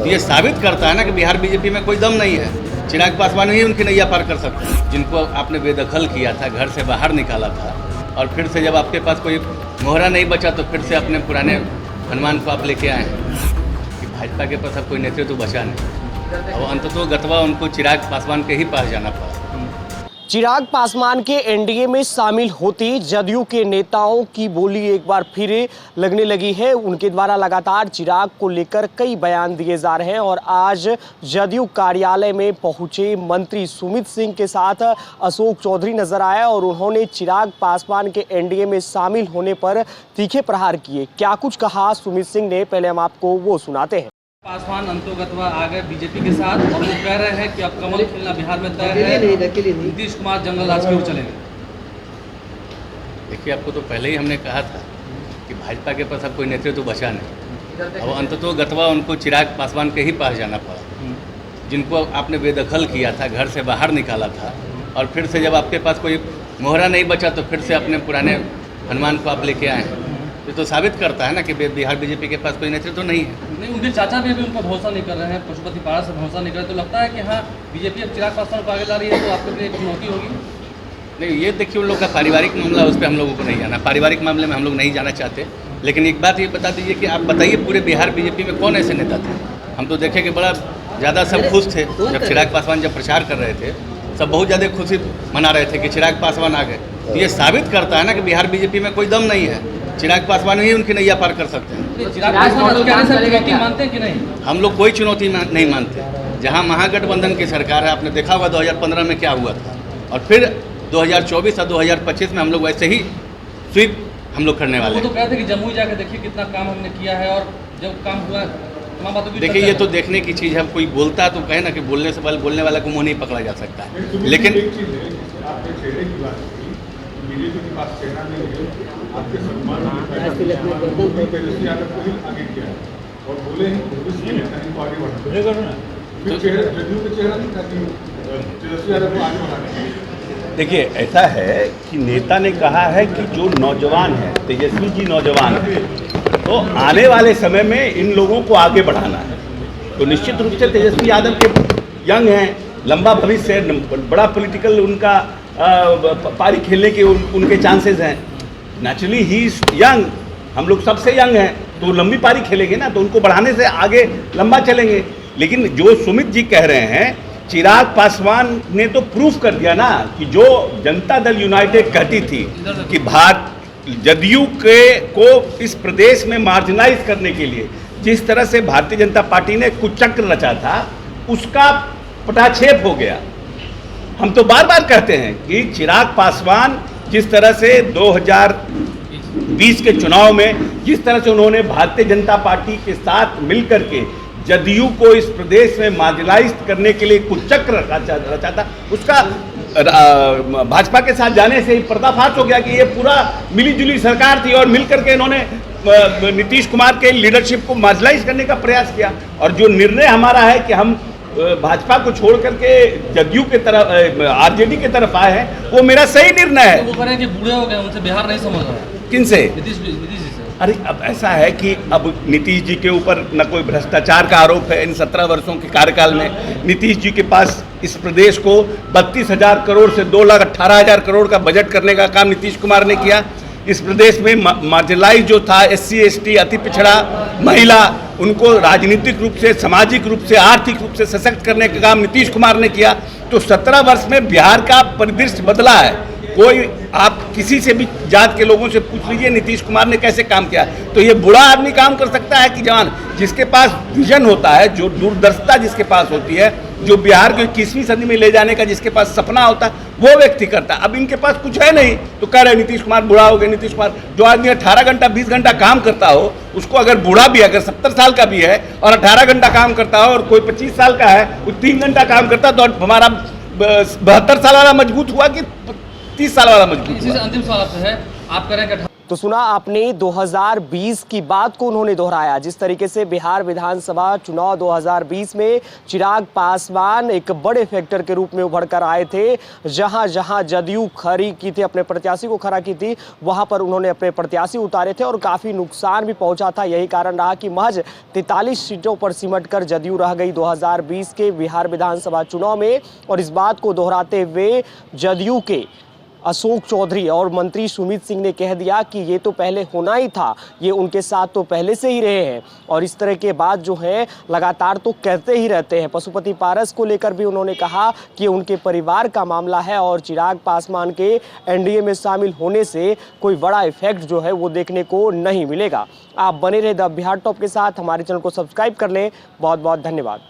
तो ये साबित करता है ना कि बिहार बीजेपी में कोई दम नहीं है। चिराग पासवान ही उनकी नैया पार कर सकते हैं, जिनको आपने बेदखल किया था, घर से बाहर निकाला था, और फिर से जब आपके पास कोई मोहरा नहीं बचा तो फिर से अपने पुराने हनुमान को आप लेके आए हैं कि भाजपा के पास अब कोई नेतृत्व बचा नहीं। और अंततः गतवा उनको चिराग पासवान के ही पास जाना पड़ा। चिराग पासवान के एनडीए में शामिल होते जदयू के नेताओं की बोली एक बार फिर लगने लगी है। उनके द्वारा लगातार चिराग को लेकर कई बयान दिए जा रहे हैं और आज जदयू कार्यालय में पहुंचे मंत्री सुमित सिंह के साथ अशोक चौधरी नजर आया और उन्होंने चिराग पासवान के एनडीए में शामिल होने पर तीखे प्रहार किए। क्या कुछ कहा सुमित सिंह ने, पहले हम आपको वो सुनाते हैं। पासवान अंतोगतवा आ गए बीजेपी के साथ और वो कह रहे हैं कि अब कमल खिलना बिहार में तय है, नीतीश कुमार जंगल राज की ओर चलेंगे। देखिए, आपको तो पहले ही हमने कहा था कि भाजपा के पास अब कोई नेतृत्व बचा नहीं। और अंततः गतवा उनको चिराग पासवान के ही पास जाना पड़ा, जिनको आपने बेदखल किया था, घर से बाहर निकाला था, और फिर से जब आपके पास कोई मोहरा नहीं बचा तो फिर से अपने पुराने हनुमान को आप लेके आए हैं। ये तो साबित करता है ना कि बिहार बीजेपी के पास कोई नेतृत्व नहीं है। नहीं, उनके चाचा भी अभी उनका भरोसा नहीं कर रहे हैं, पशुपतिपाड़ा से भरोसा नहीं कर रहे, तो लगता है कि हाँ बीजेपी अब चिराग पासवान को आगे ला रही है, तो आपके लिए एक चुनौती होगी। नहीं, ये देखिए, उन लोग का पारिवारिक मामला, उस पर हम लोगों को नहीं जाना, पारिवारिक मामले में हम लोग नहीं जाना चाहते। लेकिन एक बात ये बता दीजिए कि आप बताइए पूरे बिहार बीजेपी में कौन ऐसे नेता थे? हम तो देखे कि बड़ा ज़्यादा सब खुश थे जब चिराग पासवान जब प्रचार कर रहे थे, सब बहुत ज़्यादा खुशी मना रहे थे कि चिराग पासवान आ गए। तो ये साबित करता है ना कि बिहार बीजेपी में कोई दम नहीं है। चिराग पासवान ही उनकी नैया पार कर सकते हैं। चिराग पासवान चुनौती मानते हैं कि नहीं? हम लोग कोई चुनौती नहीं मानते। जहां महागठबंधन की सरकार है, आपने देखा होगा 2015 में क्या हुआ था, और फिर 2024 और 2025 में हम लोग वैसे ही स्वीप हम लोग करने वाले हैं। वो तो कहते हैं कि जमुई जाकर देखिए कितना काम हमने किया है, और जब काम हुआ तमाम बातों की देखिए, ये तो देखने की चीज़ है। कोई बोलता है तो कहे ना कि बोलने वाला को मुँह नहीं पकड़ा जा सकता है। लेकिन बीजेपी के पास चेहरा नहीं है, आपके सम्मान तेजस्वी यादव को ही आगे किया है और बोले हैं इनको आगे बढ़ाना। फिर जदयू का चेहरा नहीं था कि तेजस्वी यादव को आगे बढ़ाना। देखिए, ऐसा है कि नेता ने कहा है कि जो नौजवान है, तेजस्वी जी नौजवान है, तो आने वाले समय में इन लोगों को आगे बढ़ाना है। तो निश्चित रूप से तेजस्वी यादव के यंग हैं, लंबा भविष्य है, बड़ा पॉलिटिकल उनका पारी खेलने के उनके चांसेस हैं। नेचुरली ही इज यंग, हम लोग सबसे यंग हैं, तो लंबी पारी खेलेंगे ना, तो उनको बढ़ाने से आगे लंबा चलेंगे। लेकिन जो सुमित जी कह रहे हैं, चिराग पासवान ने तो प्रूफ कर दिया ना कि जो जनता दल यूनाइटेड कहती थी कि जदयू को इस प्रदेश में मार्जिनाइज करने के लिए जिस तरह से भारतीय जनता पार्टी ने कुचक्र रचा था, उसका पटाक्षेप हो गया। हम तो बार बार कहते हैं कि चिराग पासवान जिस तरह से 2020 के चुनाव में जिस तरह से उन्होंने भारतीय जनता पार्टी के साथ मिलकर के जदयू को इस प्रदेश में मार्जिनाइज करने के लिए कुचक्र रचा था, उसका भाजपा के साथ जाने से ही पर्दाफाश हो गया कि ये पूरा मिलीजुली सरकार थी और मिलकर के इन्होंने नीतीश कुमार के लीडरशिप को मार्जिनाइज करने का प्रयास किया। और जो निर्णय हमारा है कि हम भाजपा को छोड़ करके जदयू के तरफ, आरजेडी के तरफ आए हैं, वो मेरा सही निर्णय है। वो कह रहे हैं कि बूढ़े हो गए, उनसे बिहार नहीं समझ रहा है। किनसे? नीतीश जी से। अरे अब ऐसा है कि अब नीतीश जी के ऊपर न कोई भ्रष्टाचार का आरोप है। इन 17 वर्षों के कार्यकाल में नीतीश जी के पास इस प्रदेश को 32,000 करोड़ से 2,18,000 करोड़ का बजट करने का काम नीतीश कुमार ने किया। इस प्रदेश में मार्जिनलाइज जो था, SC ST, अति पिछड़ा, महिला, उनको राजनीतिक रूप से, सामाजिक रूप से, आर्थिक रूप से सशक्त करने का काम नीतीश कुमार ने किया। तो 17 वर्ष में बिहार का परिदृश्य बदला है। कोई आप किसी से भी जात के लोगों से पूछ लीजिए नीतीश कुमार ने कैसे काम किया। तो ये बुरा आदमी काम कर सकता है कि जवान? जिसके पास विजन होता है, जो दूरदर्शिता जिसके पास होती है, जो बिहार को 21वीं सदी में ले जाने का जिसके पास सपना होता है, वो व्यक्ति करता है। अब इनके पास कुछ है नहीं तो कह रहे नीतीश कुमार बुढ़ा हो गए। नीतीश कुमार, जो आदमी 18 घंटा 20 घंटा काम करता हो, उसको अगर बूढ़ा भी, अगर 70 साल का भी है और 18 घंटा काम करता हो, और कोई 25 साल का है वो 3 घंटा काम करता, तो हमारा 72 साल वाला मजबूत हुआ कि 30 साल वाला मजबूत हुआ? अंतिम सवाल आपसे है, आप कह रहे हैं कि तो सुना आपने 2020 की बात को उन्होंने दोहराया, जिस तरीके से बिहार विधानसभा चुनाव 2020 में चिराग पासवान एक बड़े फैक्टर के रूप में उभर कर आए थे। जहां जहां जदयू खड़ी की थी, अपने प्रत्याशी को खड़ा की थी, वहां पर उन्होंने अपने प्रत्याशी उतारे थे और काफी नुकसान भी पहुंचा था। यही कारण रहा कि महज 43 सीटों पर सिमटकर जदयू रह गई 2020 के बिहार विधानसभा चुनाव में। और इस बात को दोहराते हुए जदयू के अशोक चौधरी और मंत्री सुमित सिंह ने कह दिया कि ये तो पहले होना ही था, ये उनके साथ तो पहले से ही रहे हैं। और इस तरह के बात जो है लगातार तो कहते ही रहते हैं। पशुपति पारस को लेकर भी उन्होंने कहा कि उनके परिवार का मामला है और चिराग पासवान के एनडीए में शामिल होने से कोई बड़ा इफेक्ट जो है वो देखने को नहीं मिलेगा। आप बने रहे द बिहार टॉप के साथ, हमारे चैनल को सब्सक्राइब कर लें। बहुत बहुत धन्यवाद।